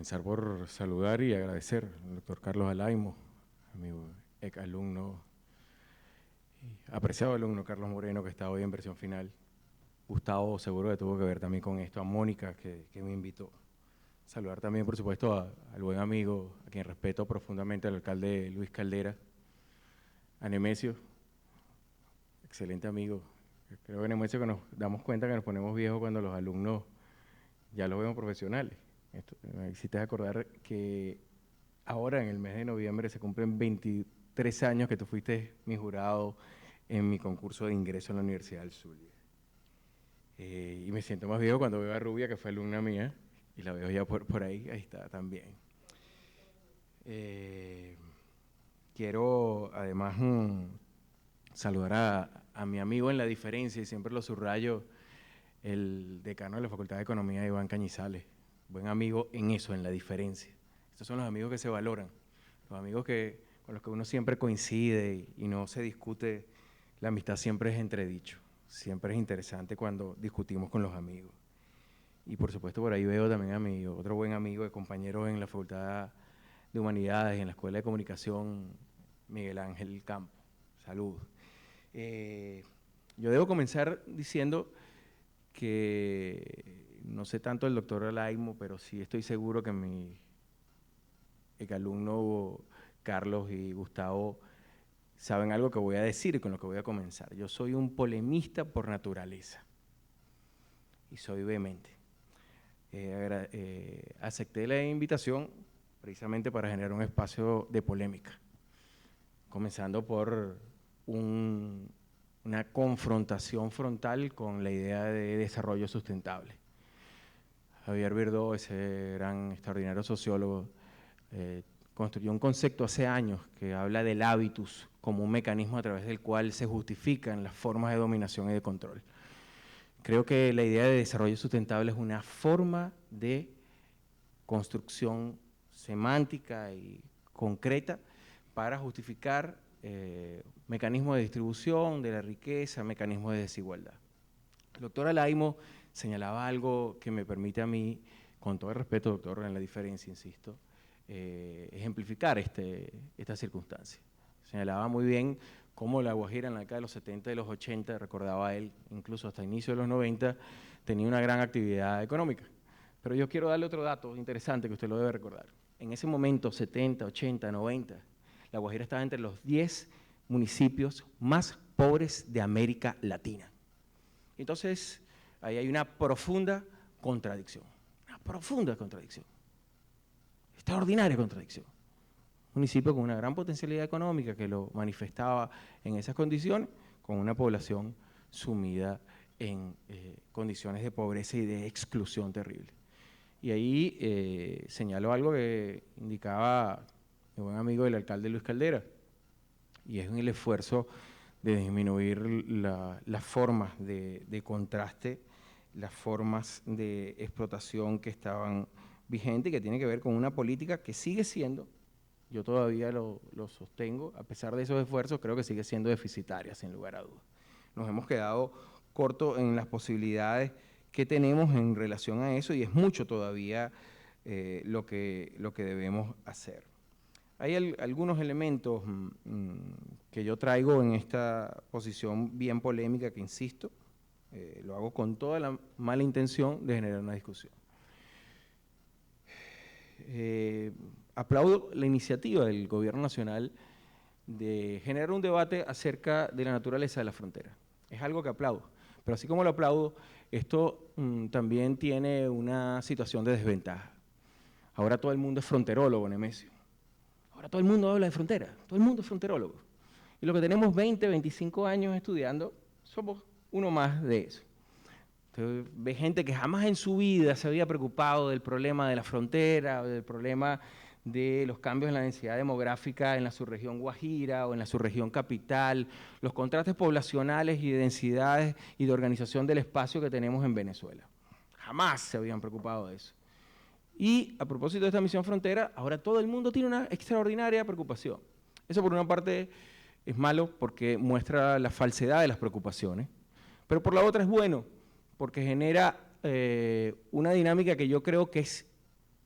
comenzar por saludar y agradecer al doctor Carlos Alaimo, a mi ex alumno, apreciado alumno Carlos Moreno, que está hoy en versión final. Gustavo seguro que tuvo que ver también con esto, a Mónica, que me invitó. Saludar también, por supuesto, al buen amigo, a quien respeto profundamente, al alcalde Luis Caldera, a Nemesio, excelente amigo. Creo que Nemesio, que nos damos cuenta que nos ponemos viejos cuando los alumnos ya los vemos profesionales. Esto, me hiciste acordar que ahora en el mes de noviembre se cumplen 23 años que tú fuiste mi jurado en mi concurso de ingreso en la Universidad del Zulia. Y me siento más viejo cuando veo a Rubia, que fue alumna mía, y la veo ya por ahí está también. Quiero además saludar a mi amigo en la diferencia, y siempre lo subrayo, el decano de la Facultad de Economía, Iván Cañizales, buen amigo en eso, en la diferencia. Estos son los amigos que se valoran, los amigos con los que uno siempre coincide y no se discute, la amistad siempre es entredicho, siempre es interesante cuando discutimos con los amigos. Y por supuesto por ahí veo también a mi otro buen amigo y compañero en la Facultad de Humanidades, en la Escuela de Comunicación, Miguel Ángel Campo. Saludos. Yo debo comenzar diciendo que no sé tanto el doctor Alaimo, pero sí estoy seguro que mi alumno Carlos y Gustavo saben algo que voy a decir y con lo que voy a comenzar. Yo soy un polemista por naturaleza y soy vehemente. Acepté la invitación precisamente para generar un espacio de polémica, comenzando por una confrontación frontal con la idea de desarrollo sustentable. Javier Birdó, ese gran, extraordinario sociólogo, construyó un concepto hace años que habla del hábitus como un mecanismo a través del cual se justifican las formas de dominación y de control. Creo que la idea de desarrollo sustentable es una forma de construcción semántica y concreta para justificar mecanismos de distribución de la riqueza, mecanismos de desigualdad. El doctor Alaimo señalaba algo que me permite a mí, con todo el respeto, doctor, en la diferencia, insisto, ejemplificar esta circunstancia. Señalaba muy bien cómo La Guajira en la década de los 70 y los 80, recordaba él, incluso hasta inicio de los 90, tenía una gran actividad económica. Pero yo quiero darle otro dato interesante que usted lo debe recordar. En ese momento, 70, 80, 90, La Guajira estaba entre los 10 municipios más pobres de América Latina. Entonces, ahí hay una profunda contradicción, extraordinaria contradicción. Un municipio con una gran potencialidad económica que lo manifestaba en esas condiciones, con una población sumida en condiciones de pobreza y de exclusión terrible. Y ahí señaló algo que indicaba mi buen amigo el alcalde Luis Caldera, y es el esfuerzo de disminuir las formas de contraste, las formas de explotación que estaban vigentes y que tiene que ver con una política que sigue siendo, yo todavía lo sostengo, a pesar de esos esfuerzos, creo que sigue siendo deficitaria, sin lugar a dudas. Nos hemos quedado cortos en las posibilidades que tenemos en relación a eso y es mucho todavía lo que debemos hacer. Hay algunos elementos que yo traigo en esta posición bien polémica que, insisto, lo hago con toda la mala intención de generar una discusión. Aplaudo la iniciativa del Gobierno Nacional de generar un debate acerca de la naturaleza de la frontera. Es algo que aplaudo, pero así como lo aplaudo, esto también tiene una situación de desventaja. Ahora todo el mundo es fronterólogo, Nemesio. Ahora todo el mundo habla de frontera, todo el mundo es fronterólogo. Y lo que tenemos 20, 25 años estudiando, somos uno más de eso. Usted ve gente que jamás en su vida se había preocupado del problema de la frontera, o del problema de los cambios en la densidad demográfica en la subregión Guajira o en la subregión capital, los contrastes poblacionales y de densidades y de organización del espacio que tenemos en Venezuela. Jamás se habían preocupado de eso. Y a propósito de esta misión frontera, ahora todo el mundo tiene una extraordinaria preocupación. Eso por una parte es malo porque muestra la falsedad de las preocupaciones, pero por la otra es bueno porque genera una dinámica que yo creo que es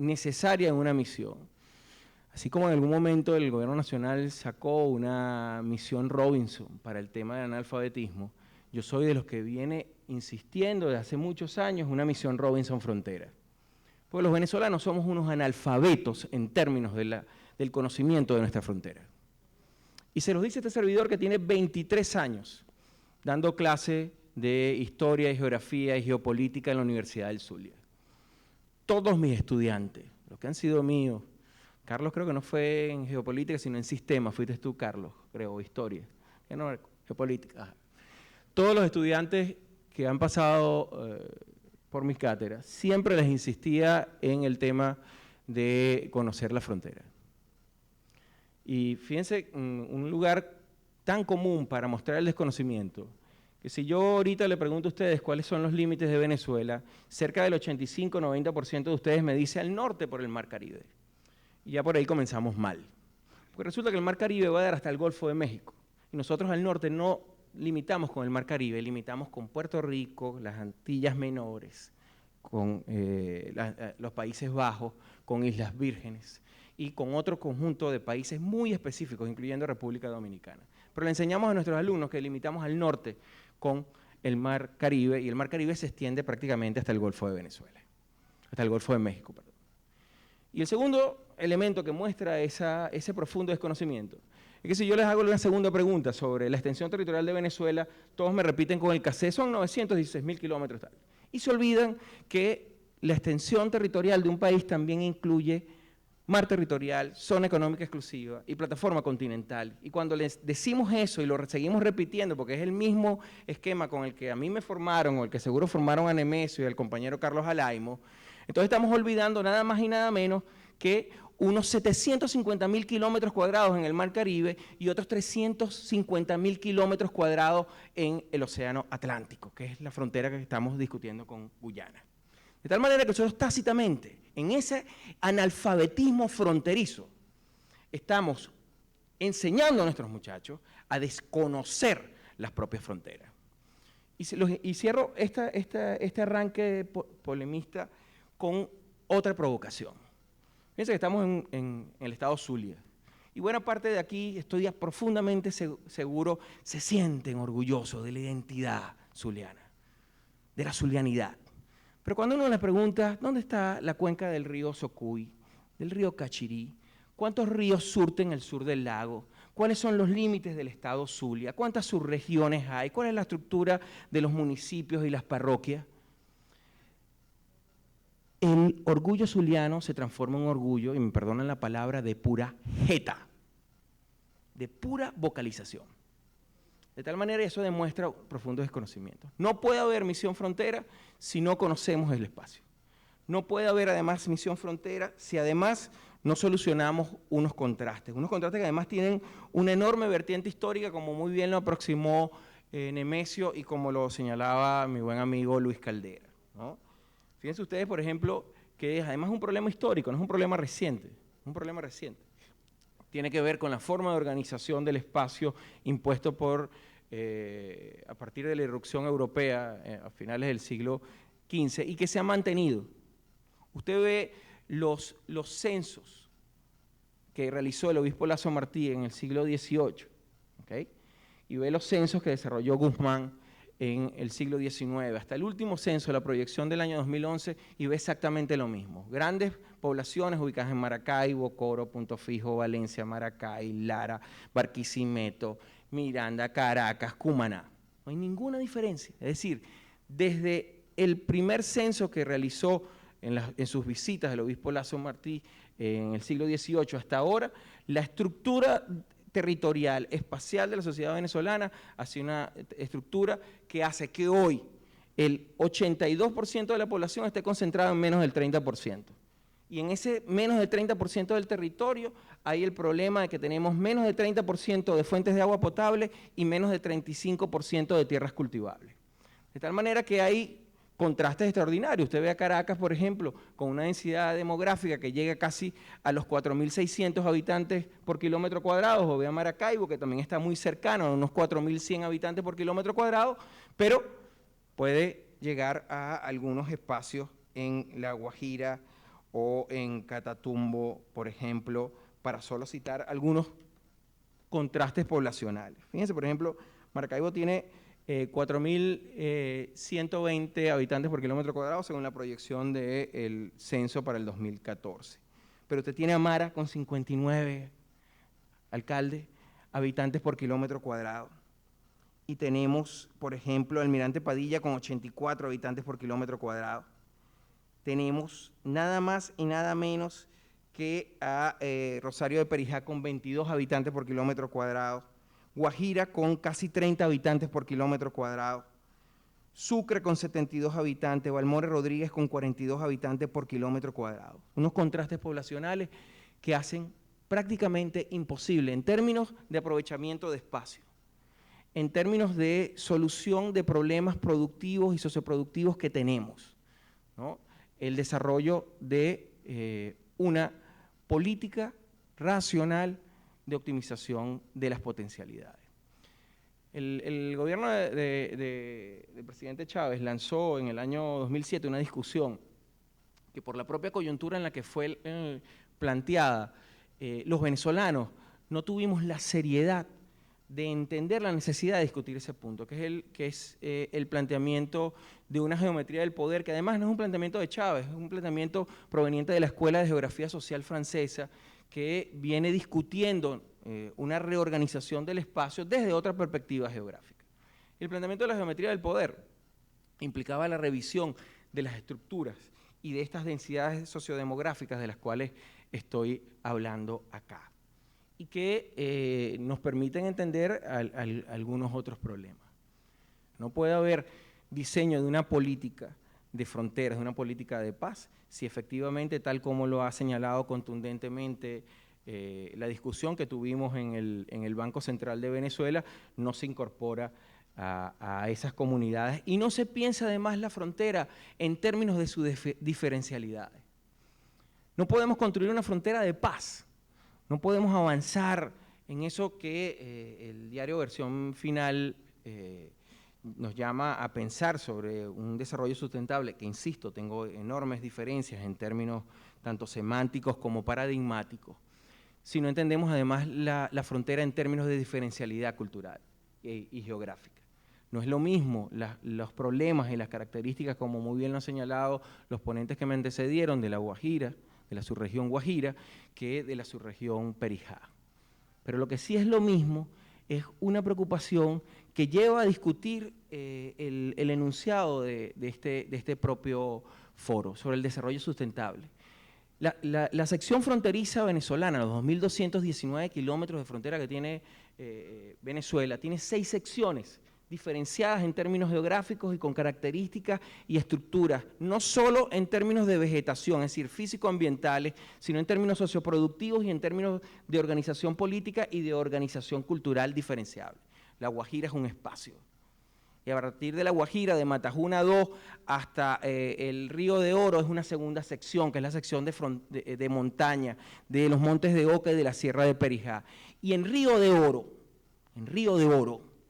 necesaria en una misión. Así como en algún momento el gobierno nacional sacó una misión Robinson para el tema del analfabetismo, yo soy de los que viene insistiendo desde hace muchos años una misión Robinson Frontera. Porque los venezolanos somos unos analfabetos en términos del conocimiento de nuestra frontera. Y se los dice este servidor que tiene 23 años dando clase de Historia y Geografía y Geopolítica en la Universidad del Zulia. Todos mis estudiantes, los que han sido míos, Carlos creo que no fue en Geopolítica, sino en Sistemas, fuiste tú, Carlos, creo, Historia. Ya no, Geopolítica. Ajá. Todos los estudiantes que han pasado por mis cátedras, siempre les insistía en el tema de conocer la frontera. Y fíjense, un lugar tan común para mostrar el desconocimiento, que si yo ahorita le pregunto a ustedes cuáles son los límites de Venezuela, cerca del 85-90% de ustedes me dice al norte por el Mar Caribe. Y ya por ahí comenzamos mal. Porque resulta que el Mar Caribe va a dar hasta el Golfo de México. Y nosotros al norte no limitamos con el Mar Caribe, limitamos con Puerto Rico, las Antillas Menores, con los Países Bajos, con Islas Vírgenes y con otro conjunto de países muy específicos, incluyendo República Dominicana. Pero le enseñamos a nuestros alumnos que limitamos al norte con el Mar Caribe, y el Mar Caribe se extiende prácticamente hasta el Golfo de Venezuela, hasta el Golfo de México, perdón. Y el segundo elemento que muestra ese profundo desconocimiento es que si yo les hago una segunda pregunta sobre la extensión territorial de Venezuela, todos me repiten con el CACE, son 916.000 kilómetros tal. Y se olvidan que la extensión territorial de un país también incluye mar territorial, zona económica exclusiva y plataforma continental. Y cuando les decimos eso y lo seguimos repitiendo, porque es el mismo esquema con el que a mí me formaron, o el que seguro formaron a Nemesio y al compañero Carlos Alaimo, entonces estamos olvidando nada más y nada menos que unos 750.000 kilómetros cuadrados en el Mar Caribe y otros 350.000 kilómetros cuadrados en el Océano Atlántico, que es la frontera que estamos discutiendo con Guyana. De tal manera que nosotros tácitamente, en ese analfabetismo fronterizo, estamos enseñando a nuestros muchachos a desconocer las propias fronteras. Y cierro este arranque polemista con otra provocación. Fíjense que estamos en el estado Zulia. Y buena parte de aquí, estoy profundamente seguro, se sienten orgullosos de la identidad zuliana, de la zulianidad. Pero cuando uno les pregunta, ¿dónde está la cuenca del río Socuy, del río Cachirí? ¿Cuántos ríos surten el sur del lago? ¿Cuáles son los límites del estado Zulia? ¿Cuántas subregiones hay? ¿Cuál es la estructura de los municipios y las parroquias? El orgullo zuliano se transforma en un orgullo, y me perdonan la palabra, de pura jeta, de pura vocalización. De tal manera, eso demuestra profundo desconocimiento. No puede haber misión frontera si no conocemos el espacio. No puede haber, además, misión frontera si además no solucionamos unos contrastes que además tienen una enorme vertiente histórica, como muy bien lo aproximó Nemesio y como lo señalaba mi buen amigo Luis Caldera, ¿no? Fíjense ustedes, por ejemplo, que además es un problema histórico, no es un problema reciente, es un problema reciente. Tiene que ver con la forma de organización del espacio impuesto a partir de la irrupción europea a finales del siglo XV y que se ha mantenido. Usted ve los censos que realizó el obispo Lazo Martí en el siglo XVIII, ¿okay? Y ve los censos que desarrolló Guzmán en el siglo XIX, hasta el último censo, la proyección del año 2011, y ve exactamente lo mismo. Grandes poblaciones ubicadas en Maracaibo, Coro, Punto Fijo, Valencia, Maracay, Lara, Barquisimeto, Miranda, Caracas, Cumaná. No hay ninguna diferencia. Es decir, desde el primer censo que realizó en sus visitas el obispo Lazo Martí en el siglo XVIII hasta ahora, la estructura territorial, espacial de la sociedad venezolana hacia una estructura que hace que hoy el 82% de la población esté concentrada en menos del 30%. Y en ese menos del 30% del territorio hay el problema de que tenemos menos del 30% de fuentes de agua potable y menos del 35% de tierras cultivables. De tal manera que hay contrastes extraordinarios. Usted ve a Caracas, por ejemplo, con una densidad demográfica que llega casi a los 4.600 habitantes por kilómetro cuadrado, o ve a Maracaibo, que también está muy cercano, a unos 4.100 habitantes por kilómetro cuadrado, pero puede llegar a algunos espacios en La Guajira o en Catatumbo, por ejemplo, para solo citar algunos contrastes poblacionales. Fíjense, por ejemplo, Maracaibo tiene 4.120 habitantes por kilómetro cuadrado según la proyección del censo para el 2014. Pero usted tiene Amara con 59 alcaldes, habitantes por kilómetro cuadrado. Y tenemos, por ejemplo, Almirante Padilla con 84 habitantes por kilómetro cuadrado. Tenemos nada más y nada menos que a Rosario de Perijá con 22 habitantes por kilómetro cuadrado, Guajira con casi 30 habitantes por kilómetro cuadrado, Sucre con 72 habitantes, Balmore Rodríguez con 42 habitantes por kilómetro cuadrado. Unos contrastes poblacionales que hacen prácticamente imposible en términos de aprovechamiento de espacio, en términos de solución de problemas productivos y socioproductivos que tenemos, ¿no? El desarrollo de una política racional de optimización de las potencialidades. El gobierno del presidente Chávez lanzó en el año 2007 una discusión que por la propia coyuntura en la que fue planteada, los venezolanos no tuvimos la seriedad de entender la necesidad de discutir ese punto, que es el planteamiento de una geometría del poder, que además no es un planteamiento de Chávez, es un planteamiento proveniente de la Escuela de Geografía Social francesa, que viene discutiendo una reorganización del espacio desde otra perspectiva geográfica. El planteamiento de la geometría del poder implicaba la revisión de las estructuras y de estas densidades sociodemográficas de las cuales estoy hablando acá, y que nos permiten entender algunos otros problemas. No puede haber diseño de una política de fronteras, de una política de paz, si efectivamente, tal como lo ha señalado contundentemente la discusión que tuvimos en el Banco Central de Venezuela, no se incorpora a esas comunidades y no se piensa además la frontera en términos de sus diferencialidades. No podemos construir una frontera de paz. No podemos avanzar en eso que el diario Versión Final nos llama a pensar sobre un desarrollo sustentable, que insisto, tengo enormes diferencias en términos tanto semánticos como paradigmáticos, si no entendemos además la frontera en términos de diferencialidad cultural y geográfica. No es lo mismo los problemas y las características, como muy bien lo han señalado los ponentes que me antecedieron, de la Guajira, de la subregión Guajira, que de la subregión Perijá. Pero lo que sí es lo mismo es una preocupación que lleva a discutir el enunciado de este propio foro sobre el desarrollo sustentable. La sección fronteriza venezolana, los 2.219 kilómetros de frontera que tiene Venezuela, tiene 6 secciones diferenciadas en términos geográficos y con características y estructuras, no solo en términos de vegetación, es decir, físico-ambientales, sino en términos socioproductivos y en términos de organización política y de organización cultural diferenciable. La Guajira es un espacio. Y a partir de la Guajira, de Matajuna 2 hasta el Río de Oro, es una segunda sección, que es la sección de montaña, de los Montes de Oca y de la Sierra de Perijá. Y en Río de Oro,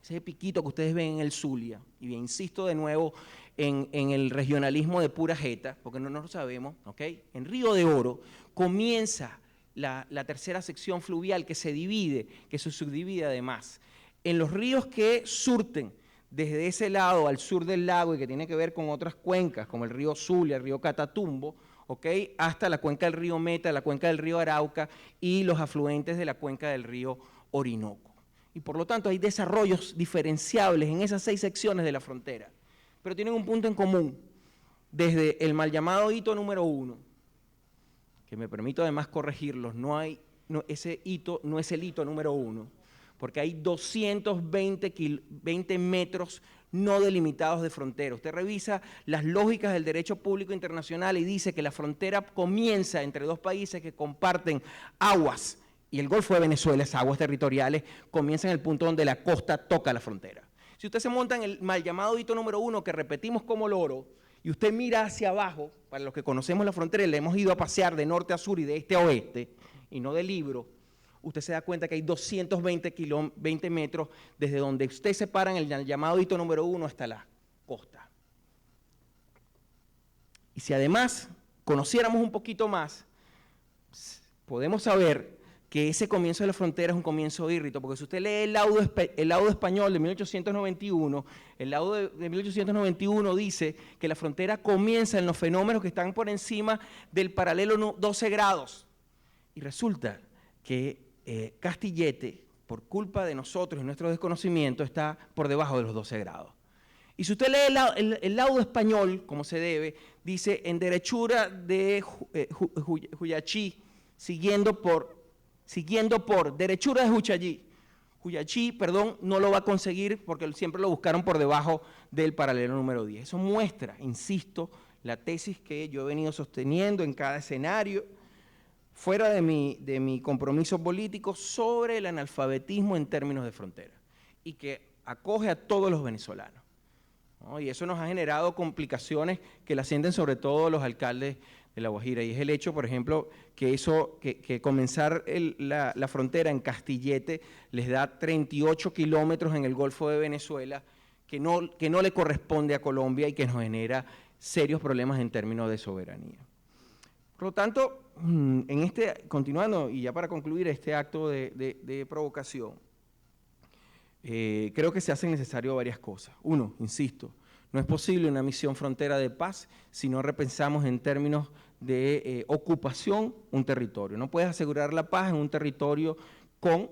ese piquito que ustedes ven en el Zulia, y bien, insisto de nuevo en el regionalismo de pura jeta, porque no lo sabemos, ¿ok? En Río de Oro comienza la tercera sección fluvial que se subdivide además en los ríos que surten desde ese lado al sur del lago y que tiene que ver con otras cuencas, como el río Zulia, el río Catatumbo, ¿ok? Hasta la cuenca del río Meta, la cuenca del río Arauca y los afluentes de la cuenca del río Orinoco. Y por lo tanto hay desarrollos diferenciables en esas 6 secciones de la frontera, pero tienen un punto en común, desde el mal llamado hito número 1, que me permito además corregirlos, ese hito no es el hito número 1, porque hay 220 metros no delimitados de frontera. Usted revisa las lógicas del derecho público internacional y dice que la frontera comienza entre 2 países que comparten aguas, y el Golfo de Venezuela, esas aguas territoriales, comienzan en el punto donde la costa toca la frontera. Si usted se monta en el mal llamado hito número 1, que repetimos como loro, y usted mira hacia abajo, para los que conocemos la frontera y le hemos ido a pasear de norte a sur y de este a oeste, y no de libro, usted se da cuenta que hay 220 metros desde donde usted se para en el llamado hito número 1 hasta la costa. Y si además conociéramos un poquito más, podemos saber que ese comienzo de la frontera es un comienzo írrito, porque si usted lee el laudo español de 1891, el laudo de 1891 dice que la frontera comienza en los fenómenos que están por encima del paralelo 12 grados. Y resulta que Castillete, por culpa de nosotros y nuestro desconocimiento, está por debajo de los 12 grados. Y si usted lee el laudo español, como se debe, dice en derechura de Huyachí, siguiendo por derechura de Huyachí. Huyachí, perdón, no lo va a conseguir porque siempre lo buscaron por debajo del paralelo número 10. Eso muestra, insisto, la tesis que yo he venido sosteniendo en cada escenario, fuera de mi compromiso político, sobre el analfabetismo en términos de frontera y que acoge a todos los venezolanos, ¿no? Y eso nos ha generado complicaciones que la sienten sobre todo los alcaldes de La Guajira, y es el hecho, por ejemplo, que comenzar la frontera en Castillete les da 38 kilómetros en el Golfo de Venezuela, que no le corresponde a Colombia y que nos genera serios problemas en términos de soberanía. Por lo tanto, continuando, y ya para concluir este acto de provocación, creo que se hacen necesarias varias cosas. Uno, insisto, no es posible una misión frontera de paz si no repensamos en términos de ocupación un territorio. No puedes asegurar la paz en un territorio con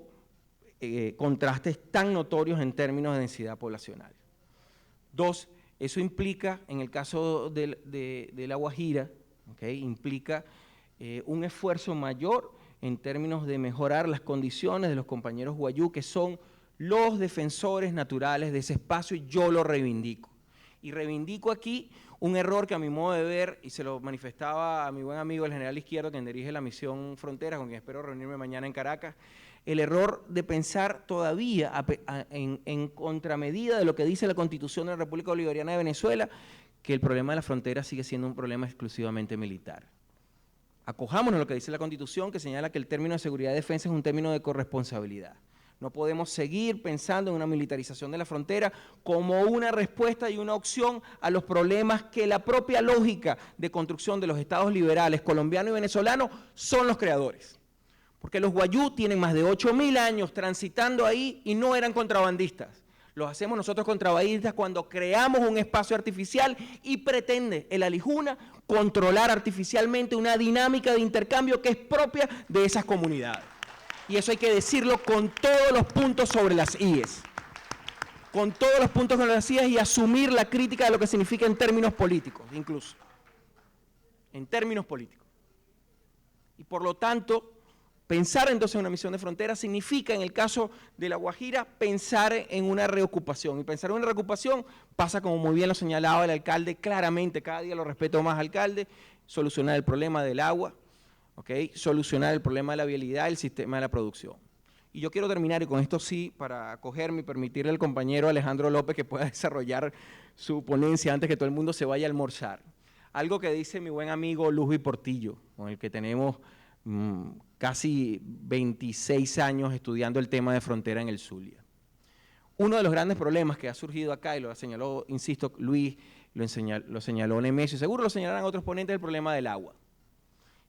contrastes tan notorios en términos de densidad poblacional. Dos, eso implica, en el caso de La Guajira, implica un esfuerzo mayor en términos de mejorar las condiciones de los compañeros guayú, que son los defensores naturales de ese espacio, y yo lo reivindico. Y reivindico aquí un error que a mi modo de ver, y se lo manifestaba a mi buen amigo el general Izquierdo, quien dirige la misión Fronteras, con quien espero reunirme mañana en Caracas, el error de pensar todavía en contramedida de lo que dice la Constitución de la República Bolivariana de Venezuela, que el problema de la frontera sigue siendo un problema exclusivamente militar. Acojámonos a lo que dice la Constitución, que señala que el término de seguridad y defensa es un término de corresponsabilidad. No podemos seguir pensando en una militarización de la frontera como una respuesta y una opción a los problemas que la propia lógica de construcción de los estados liberales colombiano y venezolano son los creadores. Porque los guayú tienen más de 8.000 años transitando ahí y no eran contrabandistas. Los hacemos nosotros contrabandistas cuando creamos un espacio artificial y pretende el Alijuna controlar artificialmente una dinámica de intercambio que es propia de esas comunidades. Y eso hay que decirlo con todos los puntos sobre las IES. Con todos los puntos sobre las IES, y asumir la crítica de lo que significa en términos políticos, incluso. En términos políticos. Y por lo tanto, pensar entonces en una misión de frontera significa, en el caso de La Guajira, pensar en una reocupación. Y pensar en una reocupación pasa, como muy bien lo señalaba el alcalde, claramente, cada día lo respeto más, alcalde, solucionar el problema del agua, solucionar el problema de la vialidad, el sistema de la producción. Y yo quiero terminar, y con esto sí, para acogerme y permitirle al compañero Alejandro López que pueda desarrollar su ponencia antes que todo el mundo se vaya a almorzar. Algo que dice mi buen amigo Luzbi Portillo, con el que tenemos casi 26 años estudiando el tema de frontera en el Zulia. Uno de los grandes problemas que ha surgido acá, y lo señaló, insisto, Luis, lo señaló Nemesio, seguro lo señalarán otros ponentes, el problema del agua.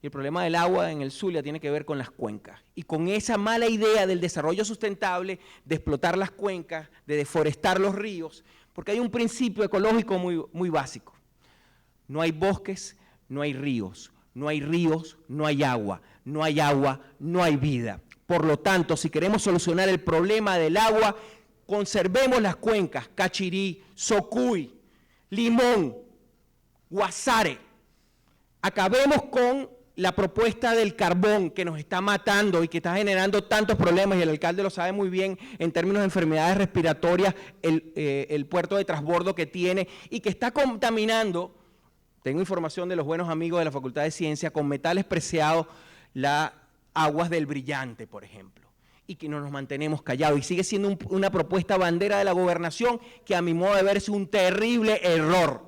Y el problema del agua en el Zulia tiene que ver con las cuencas. Y con esa mala idea del desarrollo sustentable, de explotar las cuencas, de deforestar los ríos, porque hay un principio ecológico muy básico. No hay bosques, no hay ríos. No hay ríos, no hay agua. No hay agua, no hay vida. Por lo tanto, si queremos solucionar el problema del agua, conservemos las cuencas, Cachirí, Socuy, Limón, Guasare. Acabemos con la propuesta del carbón, que nos está matando y que está generando tantos problemas, y el alcalde lo sabe muy bien en términos de enfermedades respiratorias, el puerto de transbordo que tiene, y que está contaminando, tengo información de los buenos amigos de la Facultad de Ciencia, con metales preciados, las aguas del Brillante, por ejemplo, y que no nos mantenemos callados, y sigue siendo una propuesta bandera de la gobernación que, a mi modo de ver, es un terrible error.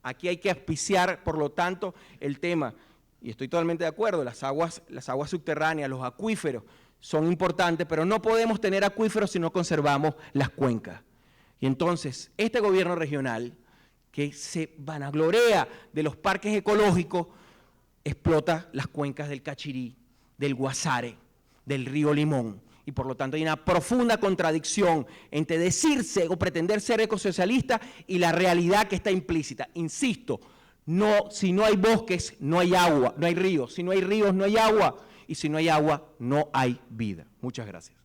Aquí hay que auspiciar, por lo tanto, el tema. Y estoy totalmente de acuerdo, las aguas subterráneas, los acuíferos son importantes, pero no podemos tener acuíferos si no conservamos las cuencas. Y entonces, este gobierno regional, que se vanagloria de los parques ecológicos, explota las cuencas del Cachirí, del Guasare, del río Limón. Y por lo tanto hay una profunda contradicción entre decirse o pretender ser ecosocialista y la realidad que está implícita. Insisto, no, si no hay bosques, no hay agua, no hay ríos. Si no hay ríos, no hay agua. Y si no hay agua, no hay vida. Muchas gracias.